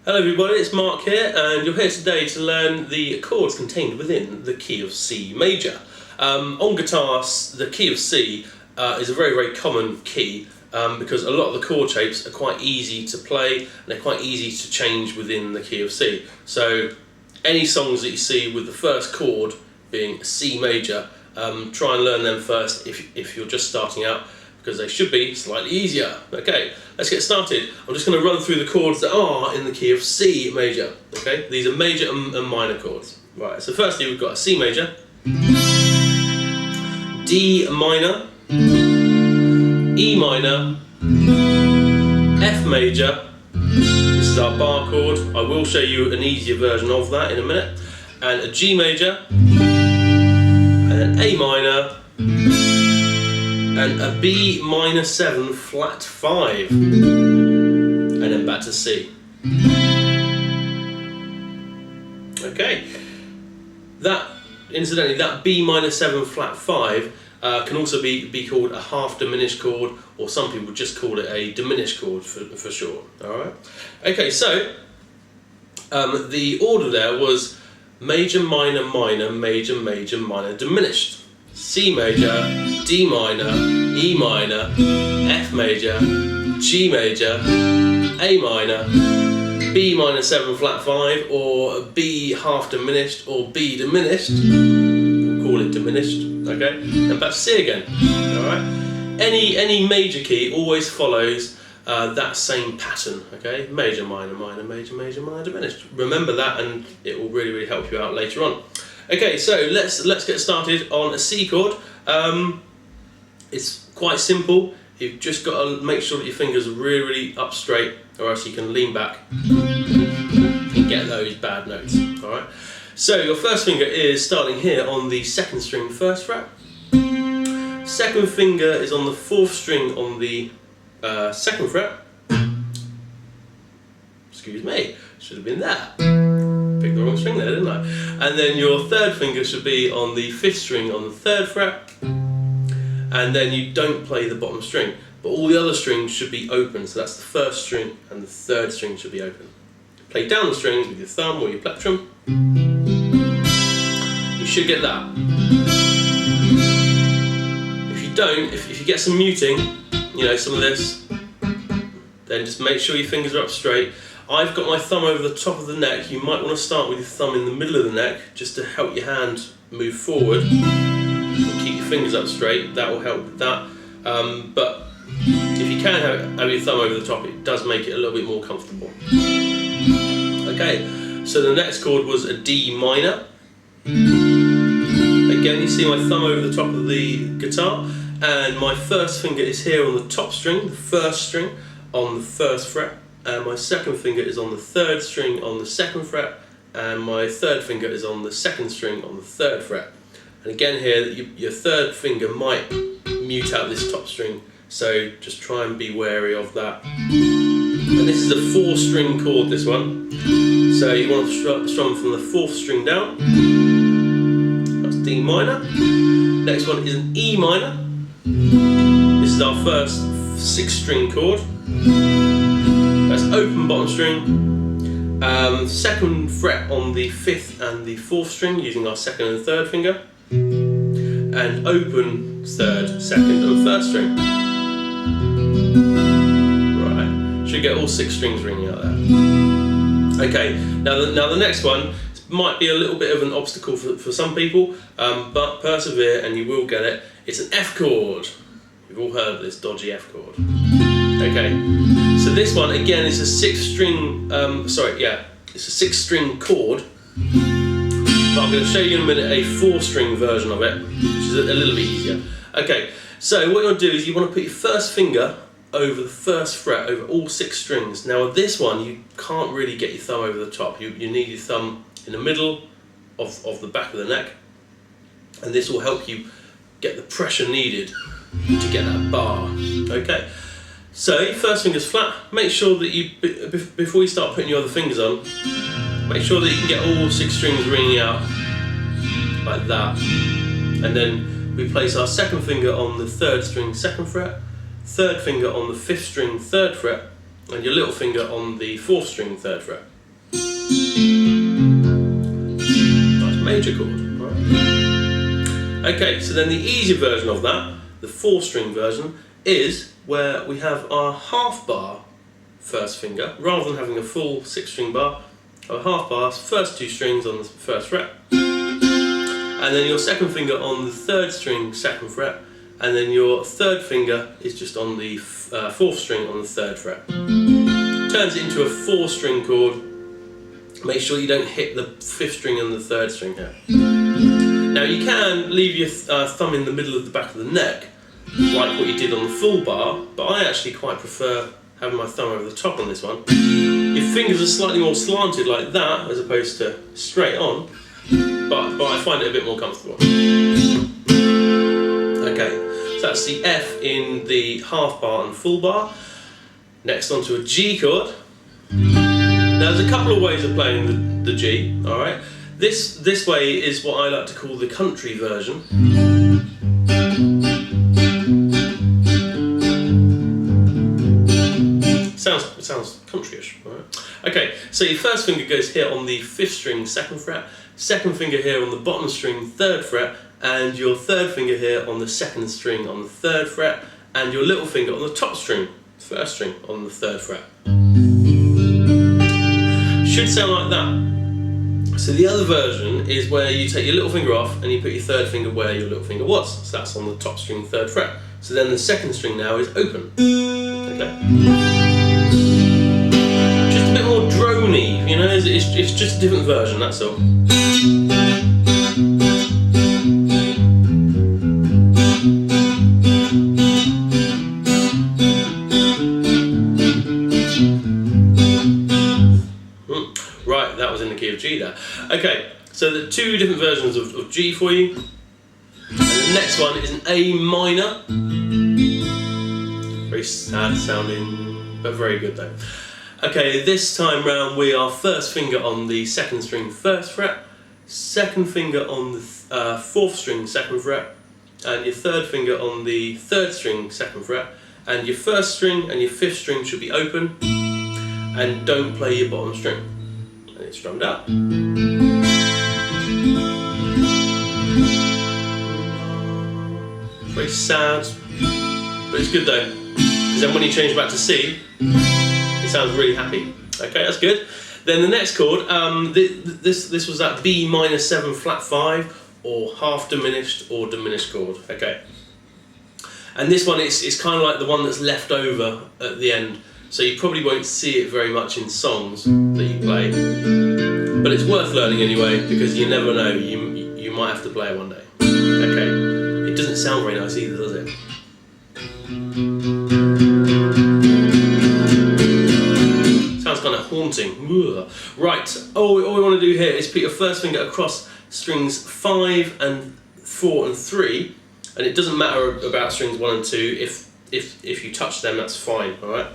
Hello everybody, it's Mark here, and you're here today to learn the chords contained within the key of C major. On guitar, the key of C is a very common key because a lot of the chord shapes are quite easy to play and they're quite easy to change within the key of C. So any songs that you see with the first chord being C major, try and learn them first if you're just starting out, because they should be slightly easier. Okay, let's get started. I'm just going to run through the chords that are in the key of C major. Okay, these are major and minor chords. Right, so firstly we've got a C major, D minor, E minor, F major. This is our bar chord. I will show you an easier version of that in a minute. And a G major, and an A minor, and a B minor 7 flat 5, and then back to C. Okay, incidentally, that B minor 7 flat 5 can also be called a half diminished chord, or some people just call it a diminished chord for short. Alright, okay, so the order there was major, minor, minor, major, major, minor, diminished. C major, D minor, E minor, F major, G major, A minor, B minor 7 flat 5, or B half diminished, or B diminished. We'll call it diminished, okay? And back to C again, alright? Any major key always follows that same pattern, okay? Major, minor, minor, major, major, minor, diminished. Remember that and it will really help you out later on. Okay, so let's get started on a C chord. It's quite simple. You've just got to make sure that your fingers are really up straight, or else you can lean back and get those bad notes. All right. So your first finger is starting here on the second string, first fret. Second finger is on the fourth string on the second fret. Excuse me, should have been there. Picked the wrong string there, didn't I? And then your third finger should be on the fifth string on the third fret, and then you don't play the bottom string, but all the other strings should be open, so that's the first string and the third string should be open. Play down the strings with your thumb or your plectrum. You should get that. If you don't, if you get some muting, you know, some of this, then just make sure your fingers are up straight. I've got my thumb over the top of the neck. You might want to start with your thumb in the middle of the neck just to help your hand move forward and keep your fingers up straight. That will help with that. But if you can have your thumb over the top, it does make it a little bit more comfortable. Okay, so the next chord was a D minor. Again, you see my thumb over the top of the guitar, and my first finger is here on the top string, the first string on the first fret. And my second finger is on the third string on the second fret, and my third finger is on the second string on the third fret. And again here, your third finger might mute out this top string, so just try and be wary of that. And this is a 4-string chord, this one. So you want to strum from the fourth string down. That's D minor. Next one is an E minor. This is our first 6-string chord. That's open bottom string, second fret on the fifth and the fourth string using our second and third finger, and open third, second and first string. Right, should get all 6 strings ringing out there. Okay, now the next one might be a little bit of an obstacle for some people, but persevere and you will get it. It's an F chord. You've all heard of this dodgy F chord. Okay, so this one again is a 6-string. It's a 6-string chord. But I'm going to show you in a minute a 4-string version of it, which is a little bit easier. Okay, so what you want to do is you want to put your first finger over the first fret over all 6 strings. Now with this one, you can't really get your thumb over the top. You need your thumb in the middle of the back of the neck, and this will help you get the pressure needed to get that bar. Okay. So your first finger's flat. Make sure that you, before you start putting your other fingers on, make sure that you can get all 6 strings ringing out like that. And then we place our second finger on the third string, second fret, third finger on the fifth string, third fret, and your little finger on the fourth string, third fret. major chord. Right? Okay, so then the easier version of that, the 4-string version, is where we have our half bar first finger, rather than having a full 6-string bar, a half bar, first 2 strings on the 1st fret, and then your second finger on the 3rd string, 2nd fret, and then your 3rd finger is just on the 4th string on the 3rd fret. Turns it into a 4-string chord. Make sure you don't hit the 5th string and the 3rd string here. Now you can leave your thumb in the middle of the back of the neck, like what you did on the full bar, but I actually quite prefer having my thumb over the top on this one. Your fingers are slightly more slanted like that, as opposed to straight on, but I find it a bit more comfortable. Okay, so that's the F in the half bar and full bar. Next on to a G chord. Now there's a couple of ways of playing the G, alright? This way is what I like to call the country version. Sounds countryish, right? Okay, so your first finger goes here on the 5th string, 2nd fret, second finger here on the bottom string, 3rd fret, and your 3rd finger here on the 2nd string on the 3rd fret, and your little finger on the top string, 1st string on the 3rd fret. Should sound like that. So the other version is where you take your little finger off and you put your 3rd finger where your little finger was. So that's on the top string, 3rd fret. So then the 2nd string now is open. Okay. Just a bit more drony, you know, it's just a different version, that's all. Right, that was in the key of G there. Okay, so the 2 different versions of G for you. And the next one is an A minor. Very sad sounding, but very good though. Okay, this time round we are 1st finger on the 2nd string, 1st fret, 2nd finger on the 4th string, 2nd fret, and your 3rd finger on the 3rd string, 2nd fret, and your 1st string and your 5th string should be open, and don't play your bottom string. And it's strummed out. Very sad, but it's good though, because then when you change back to C, it sounds really happy. Okay, that's good. Then the next chord, this was that B minor 7 flat 5, or half diminished or diminished chord. Okay, and this one is kind of like the one that's left over at the end, so you probably won't see it very much in songs that you play, but it's worth learning anyway, because you never know, you might have to play it one day. Okay, it doesn't sound very nice either, does it? Sounds kind of haunting. Ugh. Right, all we want to do here is put your 1st finger across strings 5 and 4 and 3, and it doesn't matter about strings 1 and 2, if you touch them, that's fine, alright?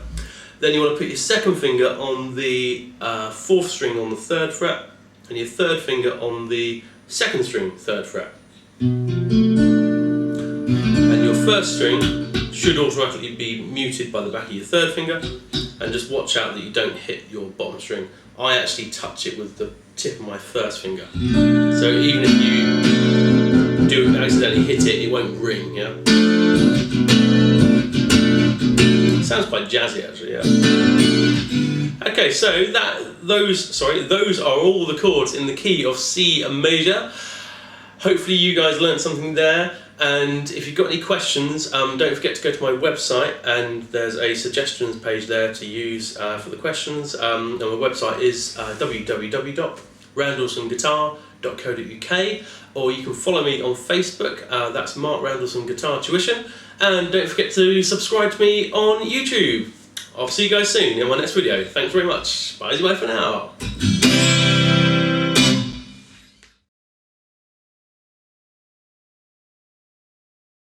Then you want to put your 2nd finger on the 4th string on the 3rd fret, and your 3rd finger on the 2nd string, 3rd fret. And your 1st string should automatically be muted by the back of your 3rd finger, and just watch out that you don't hit your bottom string. I actually touch it with the tip of my 1st finger. So even if you do accidentally hit it, it won't ring, yeah? Sounds quite jazzy actually, yeah. Okay, so those are all the chords in the key of C major. Hopefully you guys learned something there, and if you've got any questions, don't forget to go to my website, and there's a suggestions page there to use for the questions. And my website is www.randallsonguitar.co.uk, or you can follow me on Facebook, that's Mark Randallson Guitar Tuition, and don't forget to subscribe to me on YouTube. I'll see you guys soon in my next video. Thanks very much. Bye for now.